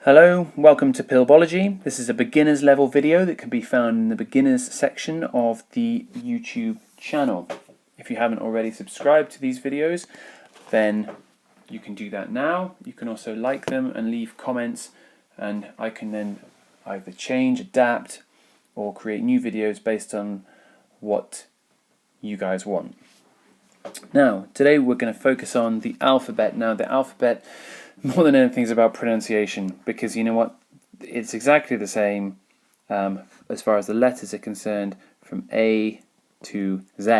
Hello, welcome to Pilbology. This is a beginner's level video that can be found in the beginners section of the YouTube channel. If you haven't already subscribed to these videos, then you can do that now. You can also like them and leave comments, and I can then either change, adapt, or create new videos based on what you guys want. Now, today we're going to focus on the alphabet. Now, the alphabet, more than anything, is about pronunciation, because you know what? It's exactly the same as far as the letters are concerned, from A to Z.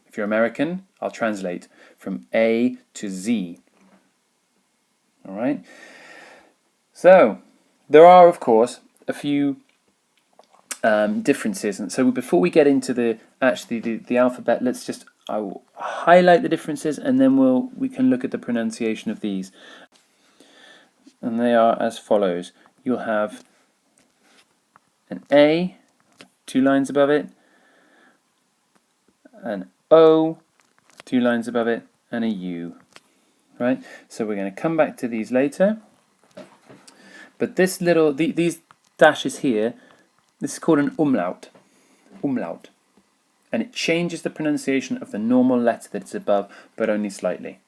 If you're American, I'll translate from A to Z. All right? So, there are, of course, a few differences. And so before we get into the alphabet, I will highlight the differences, and then we can look at the pronunciation of these. And they are as follows. You'll have an A, 2 lines above it, an O, 2 lines above it, and a U. Right? So we're going to come back to these later. But these dashes here, this is called an umlaut. Umlaut. And it changes the pronunciation of the normal letter that's above, but only slightly.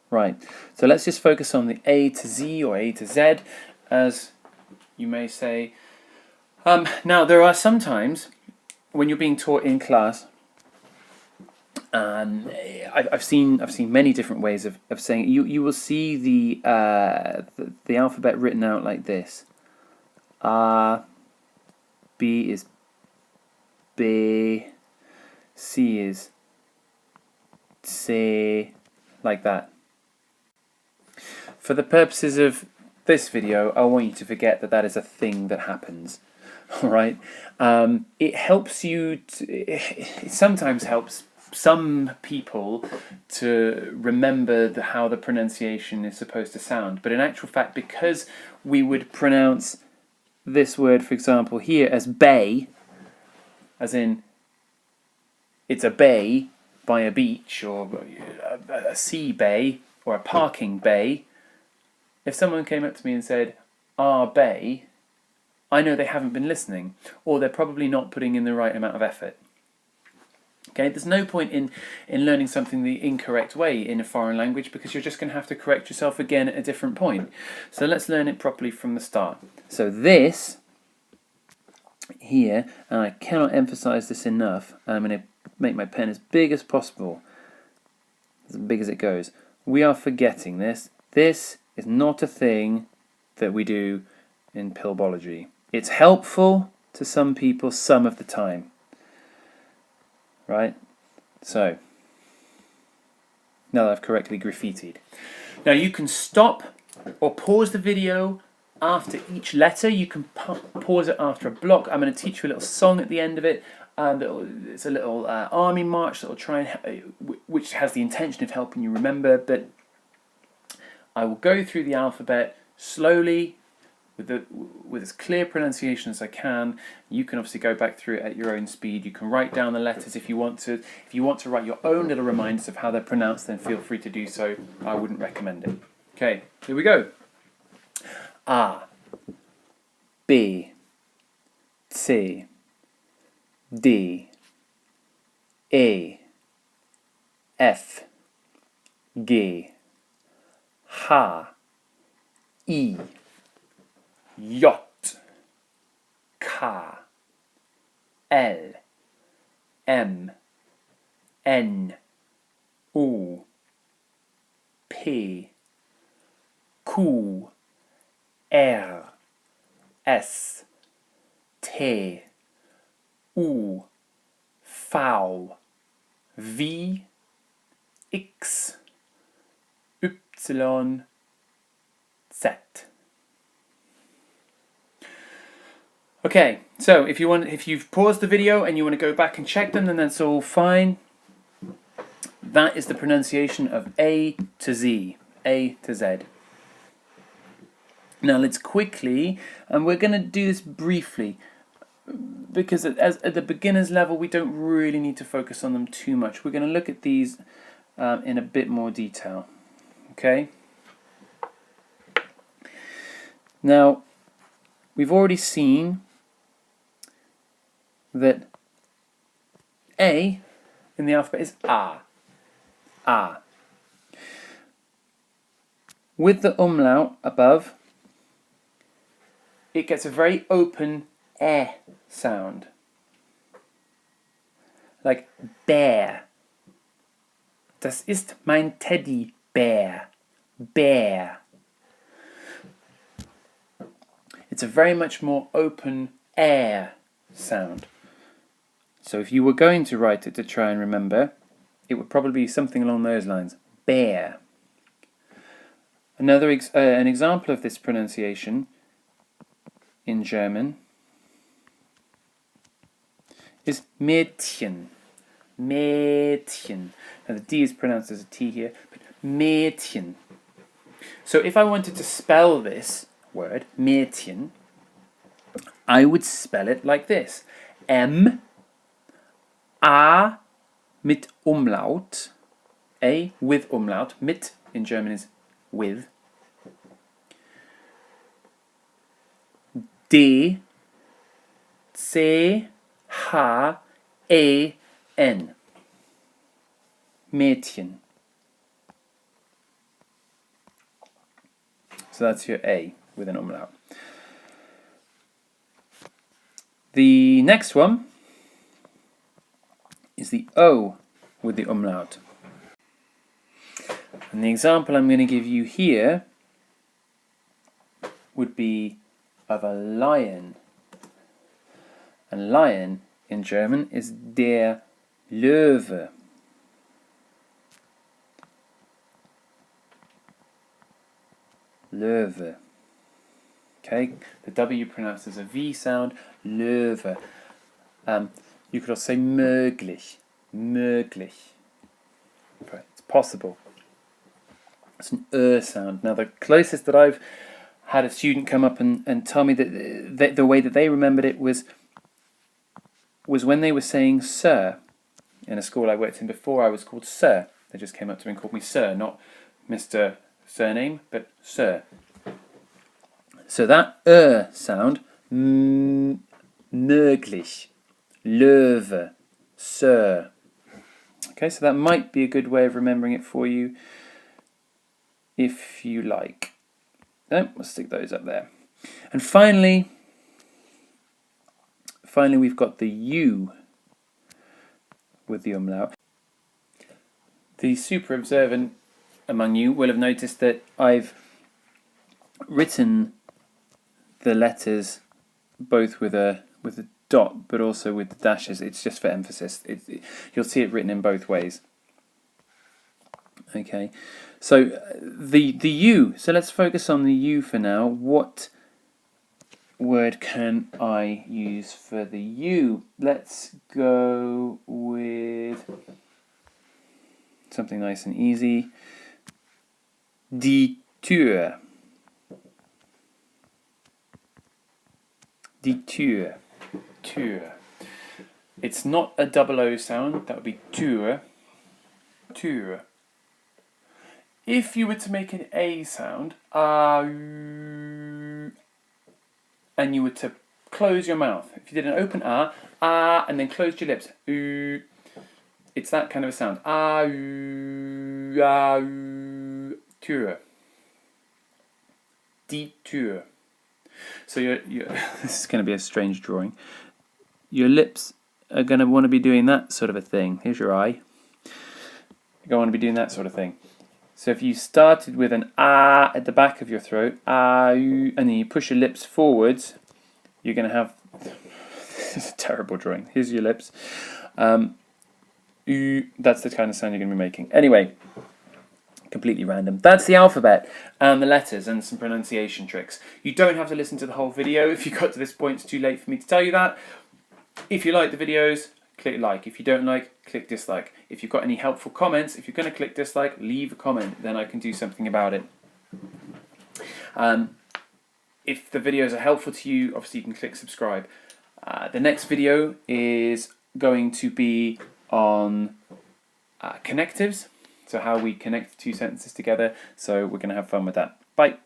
Right, so let's just focus on the A to Z or A to Z, as you may say. Now, there are some times when you're being taught in class, I've seen many different ways of saying it. You will see the alphabet written out like this. A, B is B, C is C, like that. For the purposes of this video, I want you to forget that is a thing that happens. All right. It helps you. It sometimes helps some people to remember how the pronunciation is supposed to sound. But in actual fact, because we would pronounce this word, for example, here as bay, as in it's a bay by a beach, or a sea bay, or a parking bay. If someone came up to me and said, "Our bay," I know they haven't been listening, or they're probably not putting in the right amount of effort. Okay, there's no point in learning something the incorrect way in a foreign language, because you're just going to have to correct yourself again at a different point. So let's learn it properly from the start. So this here, and I cannot emphasize this enough, I'm going to make my pen as big as possible, as big as it goes. We are forgetting this. This is not a thing that we do in Pilbology. It's helpful to some people some of the time. Right? So, now that I've correctly graffitied. Now you can stop or pause the video after each letter. You can pause it after a block. I'm going to teach you a little song at the end of it. It's a little army march that will which has the intention of helping you remember. But I will go through the alphabet slowly, with as clear pronunciation as I can. You can obviously go back through it at your own speed. You can write down the letters if you want to. If you want to write your own little reminders of how they're pronounced, then feel free to do so. I wouldn't recommend it. Okay, here we go. A, B, C, D, E, F, G, H, I, J, K, L, M, N, O, P, Q, R, S, T, U, V, V, X, Y, Z. Okay, so if you've paused the video and you want to go back and check them, then that's all fine. That is the pronunciation of A to Z, A to Z. Now let's quickly, and we're going to do this briefly, because at the beginner's level we don't really need to focus on them too much. We're going to look at these in a bit more detail. Okay? Now, we've already seen that A in the alphabet is A. A. With the umlaut above, it gets a very open sound. Like bear. Das ist mein Teddybär. Bear. It's a very much more open air sound. So if you were going to write it to try and remember, it would probably be something along those lines. Bear. Another an example of this pronunciation in German is Mädchen. Mädchen. Now the D is pronounced as a T here, but Mädchen. So if I wanted to spell this word, Mädchen, I would spell it like this. M, A mit Umlaut, A with Umlaut, mit in German is with, D, C, H, A, N. Mädchen. So that's your A with an umlaut. The next one is the O with the umlaut. And the example I'm going to give you here would be of a lion. And lion in German is der Löwe. Löwe. Okay, the W pronounced as a V sound, Löwe. You could also say möglich. Möglich. Okay, it's possible. It's an sound. Now, the closest that I've had a student come up and tell me that the way that they remembered it was when they were saying sir. In a school I worked in before, I was called sir. They just came up to me and called me sir, not Mr. Surname, but sir. So that sound, möglich, Löwe, sir. Okay, so that might be a good way of remembering it for you, if you like. No, we'll stick those up there. And finally we've got the U with the umlaut. The super observant among you will have noticed that I've written the letters both with a dot but also with the dashes. It's just for emphasis. You'll see it written in both ways. Okay, so the U. So let's focus on the U for now. What word can I use for the U? Let's go with something nice and easy. Die Tür. Die Tür. Tür. It's not a double O sound. That would be Tür. Tür. If you were to make an A sound, and you were to close your mouth, if you did an open and then closed your lips, it's that kind of a sound. Tür. Die Tür. So this is going to be a strange drawing. Your lips are going to want to be doing that sort of a thing. Here's your eye. You're going to want to be doing that sort of thing. So if you started with an at the back of your throat, and then you push your lips forwards, you're going to have... This is a terrible drawing. Here's your lips. That's the kind of sound you're going to be making. Anyway, completely random. That's the alphabet and the letters and some pronunciation tricks. You don't have to listen to the whole video. If you got to this point, it's too late for me to tell you that. If you like the videos, click like. If you don't like, click dislike. If you've got any helpful comments, if you're going to click dislike, leave a comment. Then I can do something about it. If the videos are helpful to you, obviously you can click subscribe. The next video is going to be on connectives. So how we connect two sentences together. So we're going to have fun with that. Bye.